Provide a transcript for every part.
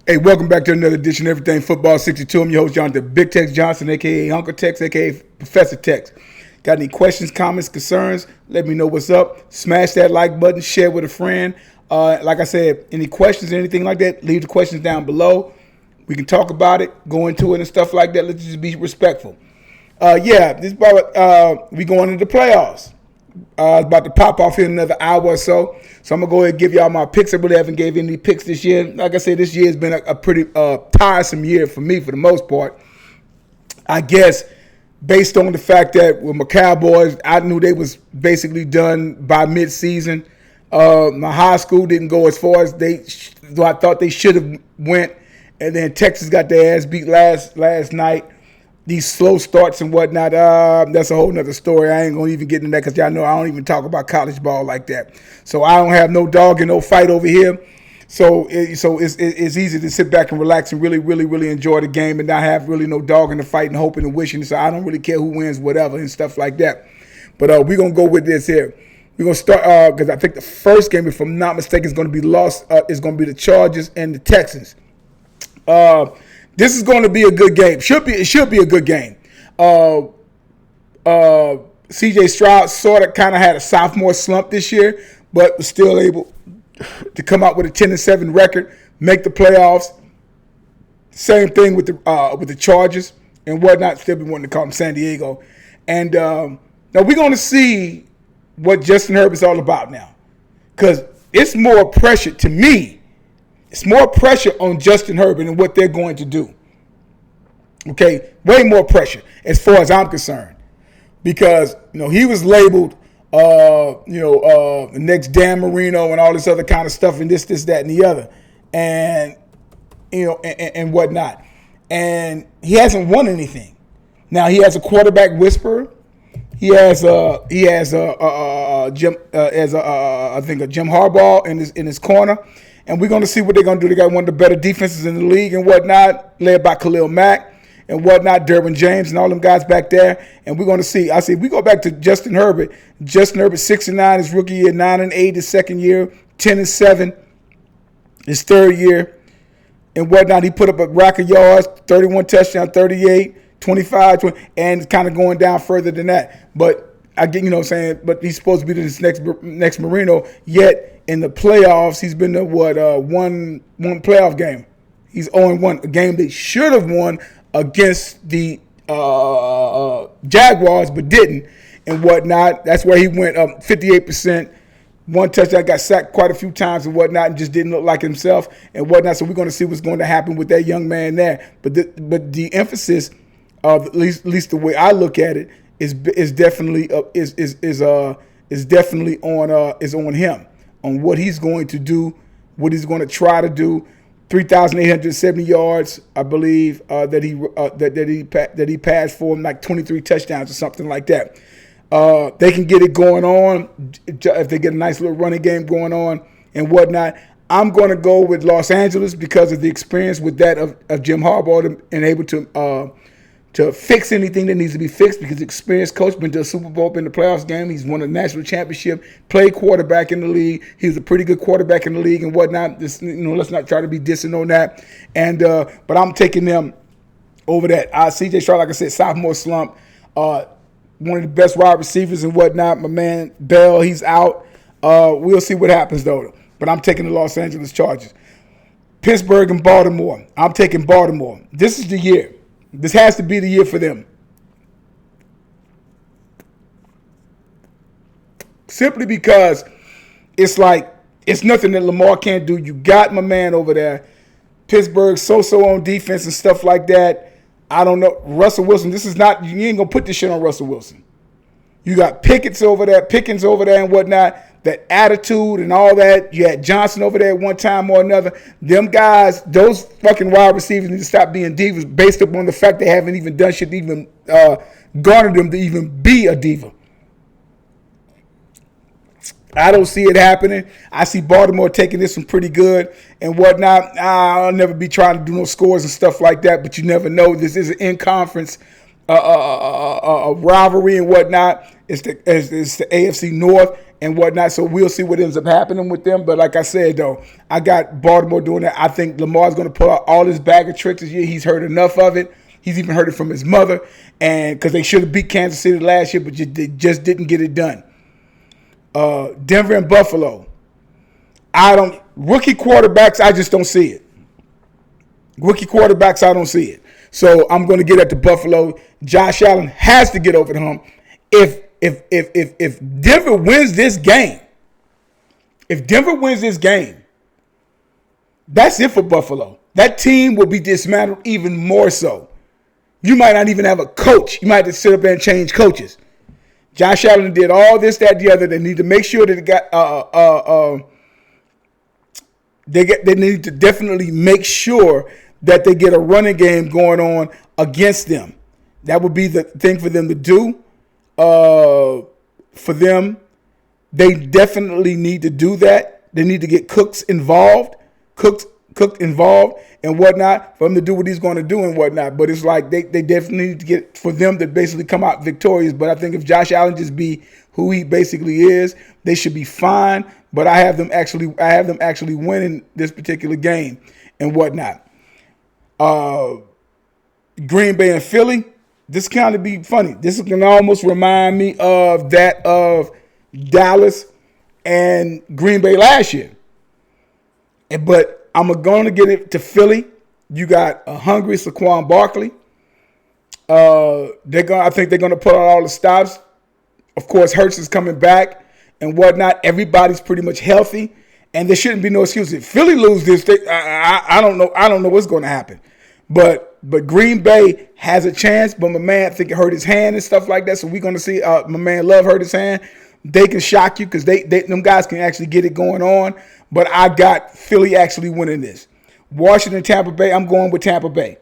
Hey, welcome back to another edition of Everything Football 62. I'm your host, Jonathan Big Tex Johnson, a.k.a. Uncle Tex, a.k.a. Professor Tex. Got any questions, comments, concerns? Let me know what's up. Smash that like button, share with a friend. Like I said, any questions or anything like that, leave the questions down below. We can talk about it, go into it and stuff like that. Let's just be respectful. This is about, we going into the playoffs. It's about to pop off in another hour or so. So I'm going to go ahead and give y'all my picks. I really haven't gave any picks this year. Like I said, this year has been a pretty tiresome year for me for the most part. I guess based on the fact that with my Cowboys, I knew they was basically done by mid-season. My high school didn't go as far as I thought they should have went. And then Texas got their ass beat last night. These slow starts and whatnot, that's a whole nother story. I ain't going to even get into that because y'all know I don't even talk about college ball like that. So I don't have no dog and no fight over here. So it's easy to sit back and relax and really, really, really enjoy the game and not have really no dog in the fight and hoping and wishing. So I don't really care who wins, whatever, and stuff like that. But we're going to go with this here. We're going to start because I think the first game, if I'm not mistaken, is going to be lost. Is going to be the Chargers and the Texans. This is going to be a good game. It should be a good game. C.J. Stroud sort of kind of had a sophomore slump this year, but was still able to come out with a 10-7 record, make the playoffs. Same thing with the Chargers and whatnot. Still been wanting to call them San Diego. And now we're going to see what Justin Herbert's all about now, because it's more pressure to me. It's more pressure on Justin Herbert and what they're going to do. Okay, way more pressure as far as I'm concerned, because he was labeled, the next Dan Marino and all this other kind of stuff and this, that, and the other, and and whatnot, and he hasn't won anything. Now he has a quarterback whisperer. He has Jim Harbaugh in his corner. And we're going to see what they're going to do. They got one of the better defenses in the league and whatnot, led by Khalil Mack and whatnot, Derwin James and all them guys back there. And we're going to see. We go back to Justin Herbert. Justin Herbert, 6-9 his rookie year, 9-8 his second year, 10-7 his third year and whatnot. He put up a rack of yards, 31 touchdowns, 38, 25, 20, and kind of going down further than that. But I get, but he's supposed to be this next Marino, yet in the playoffs, he's been to one playoff game. He's 0-1, a game they should have won against the Jaguars, but didn't, and whatnot. That's where he went up 58%. One touchdown, got sacked quite a few times and whatnot, and just didn't look like himself and whatnot. So we're going to see what's going to happen with that young man there. But the emphasis, at least the way I look at it, is definitely on him. On what he's going to do, what he's going to try to do. 3,870 yards, I believe, that he passed for him, like 23 touchdowns or something like that. They can get it going on if they get a nice little running game going on and whatnot. I'm going to go with Los Angeles because of the experience with that of Jim Harbaugh and able to fix anything that needs to be fixed, because experienced coach, been to a Super Bowl, been to the playoffs game. He's won a national championship, played quarterback in the league. He was a pretty good quarterback in the league and whatnot. Let's not try to be dissing on that. And but I'm taking them over that. C.J. Stroud, like I said, sophomore slump. One of the best wide receivers and whatnot. My man Bell, he's out. We'll see what happens though. But I'm taking the Los Angeles Chargers. Pittsburgh and Baltimore. I'm taking Baltimore. This is the year. This has to be the year for them. Simply because it's nothing that Lamar can't do. You got my man over there. Pittsburgh so-so on defense and stuff like that. I don't know. Russell Wilson, you ain't going to put this shit on Russell Wilson. You got Pickens over there and whatnot. That attitude and all that. You had Johnson over there at one time or another. Them guys, those fucking wide receivers need to stop being divas based upon the fact they haven't even done shit to even garner them to even be a diva. I don't see it happening. I see Baltimore taking this one pretty good and whatnot. I'll never be trying to do no scores and stuff like that, but you never know. This is an in-conference rivalry and whatnot. It's the AFC North, and whatnot. So we'll see what ends up happening with them. But like I said, though, I got Baltimore doing that. I think Lamar's going to pull out all his bag of tricks this year. He's heard enough of it. He's even heard it from his mother, and because they should have beat Kansas City last year, but they just didn't get it done. Denver and Buffalo. Rookie quarterbacks, I just don't see it. Rookie quarterbacks, I don't see it. So I'm going to get at the Buffalo. Josh Allen has to get over the hump. If Denver wins this game, that's it for Buffalo. That team will be dismantled even more so. You might not even have a coach. You might have to sit up there and change coaches. Josh Allen did all this, that, the other. They need to make sure that they need to definitely make sure that they get a running game going on against them. That would be the thing for them to do. For them, they definitely need to do that. They need to get Cooks involved and whatnot for him to do what he's going to do and whatnot. But it's like they definitely need to get for them to basically come out victorious. But I think if Josh Allen just be who he basically is, they should be fine. But I have them actually winning this particular game and whatnot. Green Bay and Philly. This kind of be funny. This can almost remind me of that of Dallas and Green Bay last year. But I'm going to get it to Philly. You got a hungry Saquon Barkley. I think they're going to put out all the stops. Of course, Hurts is coming back and whatnot. Everybody's pretty much healthy, and there shouldn't be no excuse. If Philly lose this, I don't know. I don't know what's going to happen. But Green Bay has a chance. But my man, I think it hurt his hand and stuff like that. So we're going to see my man Love hurt his hand. They can shock you because them guys can actually get it going on. But I got Philly actually winning this. Washington, Tampa Bay, I'm going with Tampa Bay.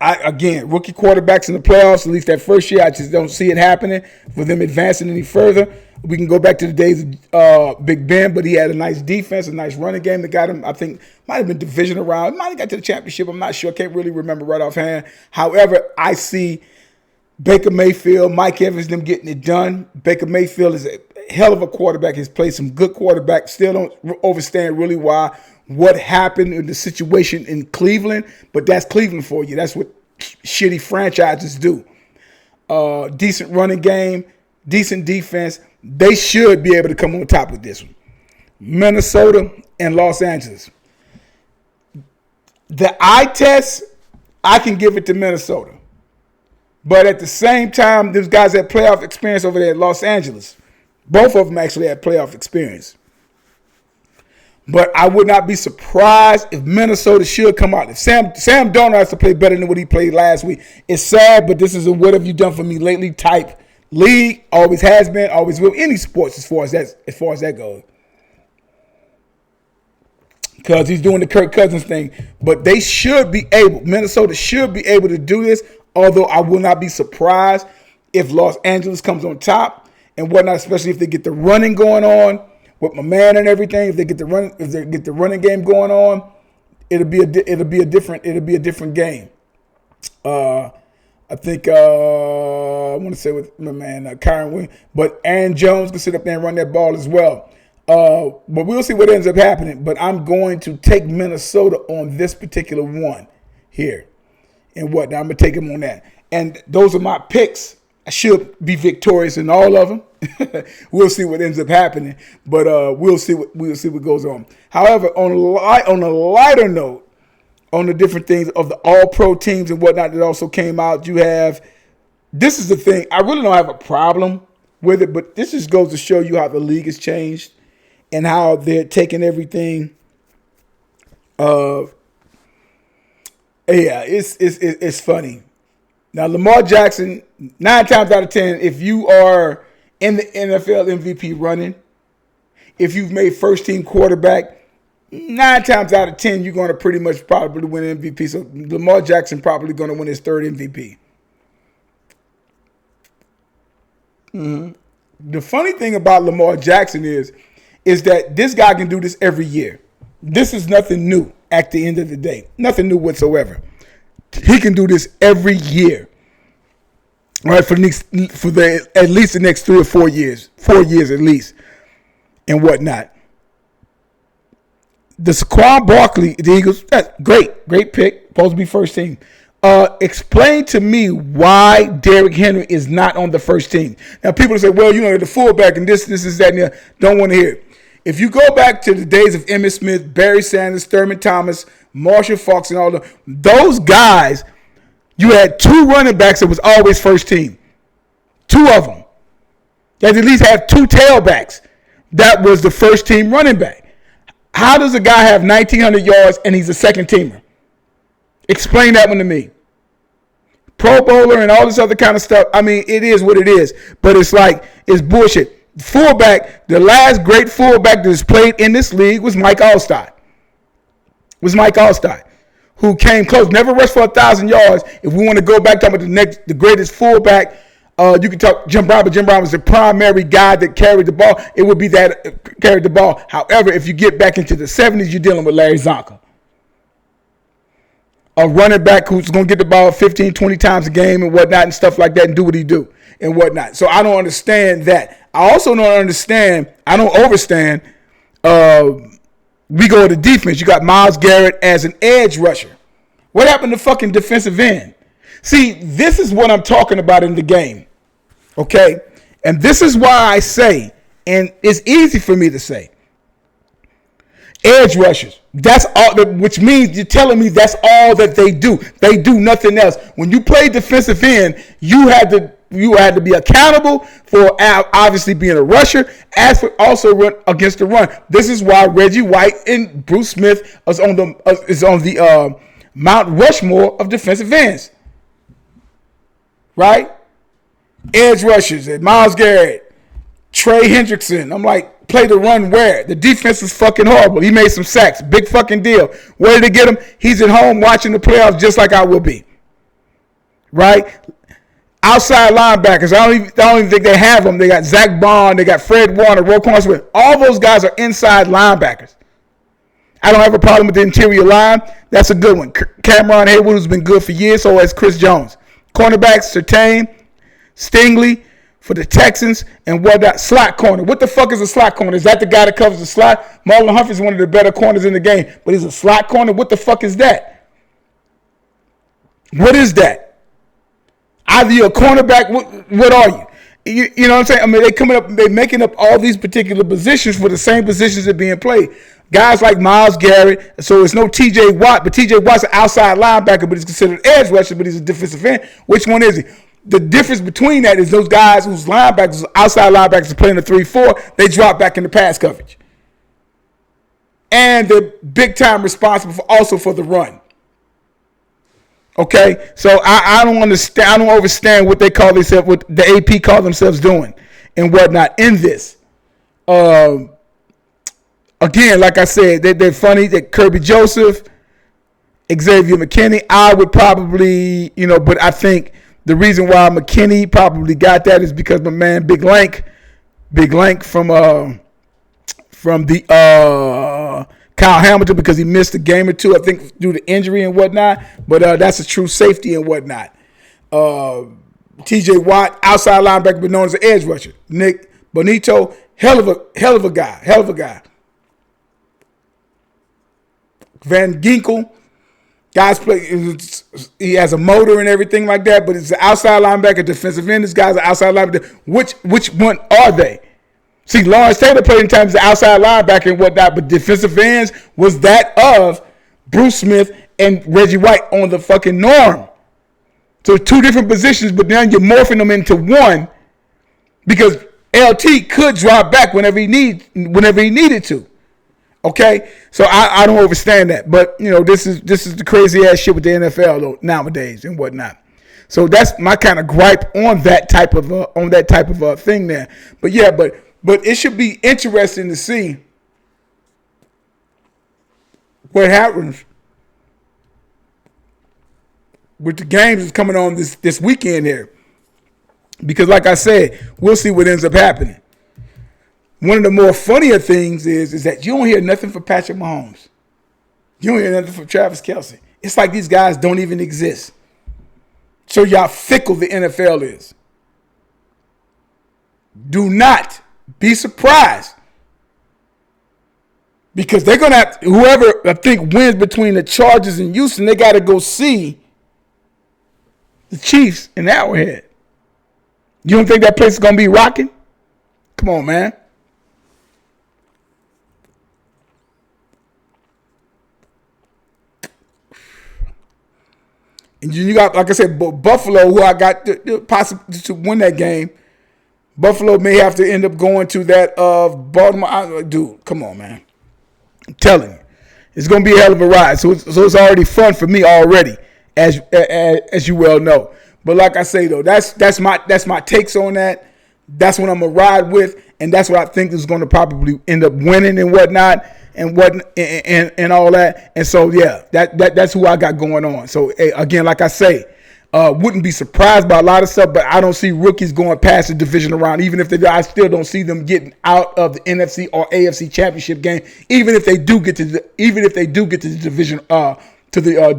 Again, rookie quarterbacks in the playoffs, at least that first year, I just don't see it happening for them advancing any further. We can go back to the days of Big Ben, but he had a nice defense, a nice running game that got him, I think, might have been division around. Might have got to the championship. I'm not sure. Can't really remember right offhand. However, I see Baker Mayfield, Mike Evans, them getting it done. Baker Mayfield is a hell of a quarterback. He's played some good quarterbacks. Still don't understand really what happened in the situation in Cleveland, but that's Cleveland for you. That's what shitty franchises do. Decent running game, decent defense. They should be able to come on top with this one. Minnesota and Los Angeles. The eye test, I can give it to Minnesota. But at the same time, those guys had playoff experience over there at Los Angeles. Both of them actually had playoff experience. But I would not be surprised if Minnesota should come out. If Sam Darnold has to play better than what he played last week. It's sad, but this is a what have you done for me lately type league. Always has been, always will. Any sports as far as that goes. Because he's doing the Kirk Cousins thing. But Minnesota should be able to do this. Although I will not be surprised if Los Angeles comes on top and whatnot, especially if they get the running going on with my man and everything. If they get the running game going on, it'll be a different game. I think I want to say with my man Kyron Williams, but Aaron Jones can sit up there and run that ball as well. But we'll see what ends up happening. But I'm going to take Minnesota on this particular one here. And what? I'm going to take him on that. And those are my picks. I should be victorious in all of them. We'll see what ends up happening. But we'll see what goes on. However, on a lighter note, on the different things of the all-pro teams and whatnot that also came out, this is the thing. I really don't have a problem with it, but this just goes to show you how the league has changed and how they're taking everything. Yeah, it's funny. Now, Lamar Jackson, 9 times out of 10, if you are in the NFL MVP running, if you've made first-team quarterback, 9 times out of 10, you're going to pretty much probably win MVP. So Lamar Jackson probably going to win his 3rd MVP. Mm-hmm. The funny thing about Lamar Jackson is that this guy can do this every year. This is nothing new at the end of the day. Nothing new whatsoever. He can do this every year. All right, for at least the next 3 or 4 years. 4 years at least. and whatnot. The Saquon Barkley, the Eagles, that's great pick, supposed to be first team. Explain to me why Derrick Henry is not on the first team. Now, people say, well, the fullback and this, that, and that. Don't want to hear it. If you go back to the days of Emmitt Smith, Barry Sanders, Thurman Thomas, Marshall Faulk, and all those guys, you had 2 running backs that was always first team. 2 of them. You had to at least have 2 tailbacks. That was the first team running back. How does a guy have 1,900 yards and he's a second teamer? Explain that one to me. Pro Bowler and all this other kind of stuff. I mean, it is what it is. But it's bullshit. Fullback, the last great fullback that has played in this league was Mike Allstott. Who came close. Never rushed for 1,000 yards. If we want to go back to the greatest fullback, you can talk Jim Brown, but Jim Brown was the primary guy that carried the ball. It would be that carried the ball. However, if you get back into the 70s, you're dealing with Larry Zonka. A running back who's going to get the ball 15, 20 times a game and whatnot and stuff like that and do what he do and whatnot. So I don't understand that. I also don't understand, I don't overstand, we go to defense. You got Myles Garrett as an edge rusher. What happened to fucking defensive end? See, this is what I'm talking about in the game. Okay? And this is why I say, and it's easy for me to say, edge rushers. That's all, which means you're telling me that's all that they do. They do nothing else. When you play defensive end, you had to be accountable for obviously being a rusher, as for also run against the run. This is why Reggie White and Bruce Smith is on the Mount Rushmore of defensive ends. Right? Edge rushers, Myles Garrett, Trey Hendrickson. I'm like, play the run where? The defense is fucking horrible. He made some sacks. Big fucking deal. Where did they get him? He's at home watching the playoffs just like I will be. Right? Outside linebackers, I don't even think they have them. They got Zach Bond. They got Fred Warner, Roquan Smith. All those guys are inside linebackers. I don't have a problem with the interior line. That's a good one. Cameron Haywood, who's been good for years, so has Chris Jones. Cornerbacks, Surtain, Stingley for the Texans, and whatnot. Slot corner. What the fuck is a slot corner? Is that the guy that covers the slot? Marlon Humphrey is one of the better corners in the game, but he's a slot corner. What the fuck is that? What is that? Either you're a cornerback, what are you? You know what I'm saying? I mean, they're making up all these particular positions for the same positions that are being played. Guys like Myles Garrett, so it's no T.J. Watt, but T.J. Watt's an outside linebacker, but he's considered edge rusher, but he's a defensive end. Which one is he? The difference between that is those guys whose linebackers, outside linebackers, are playing the 3-4, they drop back into pass coverage. And they're big time responsible for the run. Okay, so I don't understand. I don't understand what they call themselves, what the AP call themselves doing, and whatnot in this. Again, like I said, they're funny. That Kirby Joseph, Xavier McKinney, I would probably, but I think the reason why McKinney probably got that is because my man Big Lank from the Kyle Hamilton, because he missed a game or two, I think, due to injury and whatnot. But that's a true safety and whatnot. T.J. Watt, outside linebacker, but known as an edge rusher. Nick Bonito, hell of a guy. Van Ginkel, guys play. He has a motor and everything like that, but it's an outside linebacker, defensive end. This guy's an outside linebacker. Which one are they? See, Lawrence Taylor played in times as outside linebacker and whatnot, but defensive ends was that of Bruce Smith and Reggie White on the fucking norm. So two different positions, but now you're morphing them into one because LT could drop back whenever he needed to. Okay, so I don't understand that, but this is the crazy ass shit with the NFL nowadays and whatnot. So that's my kind of gripe on that type of thing there. But yeah, but it should be interesting to see what happens with the games that's coming on this weekend here. Because like I said, we'll see what ends up happening. One of the more funnier things is that you don't hear nothing from Patrick Mahomes. You don't hear nothing from Travis Kelce. It's like these guys don't even exist. So y'all fickle the NFL is. Do not be surprised Because they're going to have, whoever I think wins between the Chargers and Houston, they got to go see the Chiefs in Arrowhead. You don't think that place is going to be rocking? Come on, man. And you got, like I said, Buffalo, who I got possibly to win that game. Buffalo may have to end up going to that of Baltimore. Dude, come on, man. I'm telling you. It's going to be a hell of a ride. So it's already fun for me already, as you well know. But like I say, though, that's my takes on that. That's what I'm going to ride with. And that's what I think is going to probably end up winning and whatnot. And all that. And so, yeah, that's who I got going on. So, again, like I say, wouldn't be surprised by a lot of stuff, but I don't see rookies going past the divisional round. Even if I still don't see them getting out of the NFC or AFC championship game. Even if they do get to the division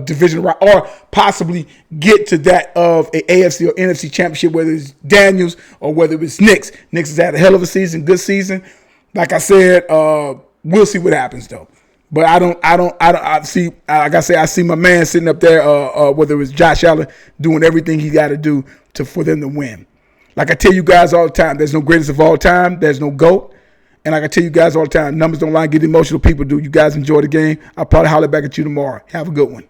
division round, or possibly get to that of a AFC or NFC championship, whether it's Daniels or whether it's Knicks. Knicks has had a hell of a season, good season. Like I said, we'll see what happens though. But I see, like I say, I see my man sitting up there, whether it was Josh Allen, doing everything he got to do for them to win. Like I tell you guys all the time, there's no greatest of all time. There's no GOAT. And like I tell you guys all the time, numbers don't lie, get emotional people do. You guys enjoy the game. I'll probably holler back at you tomorrow. Have a good one.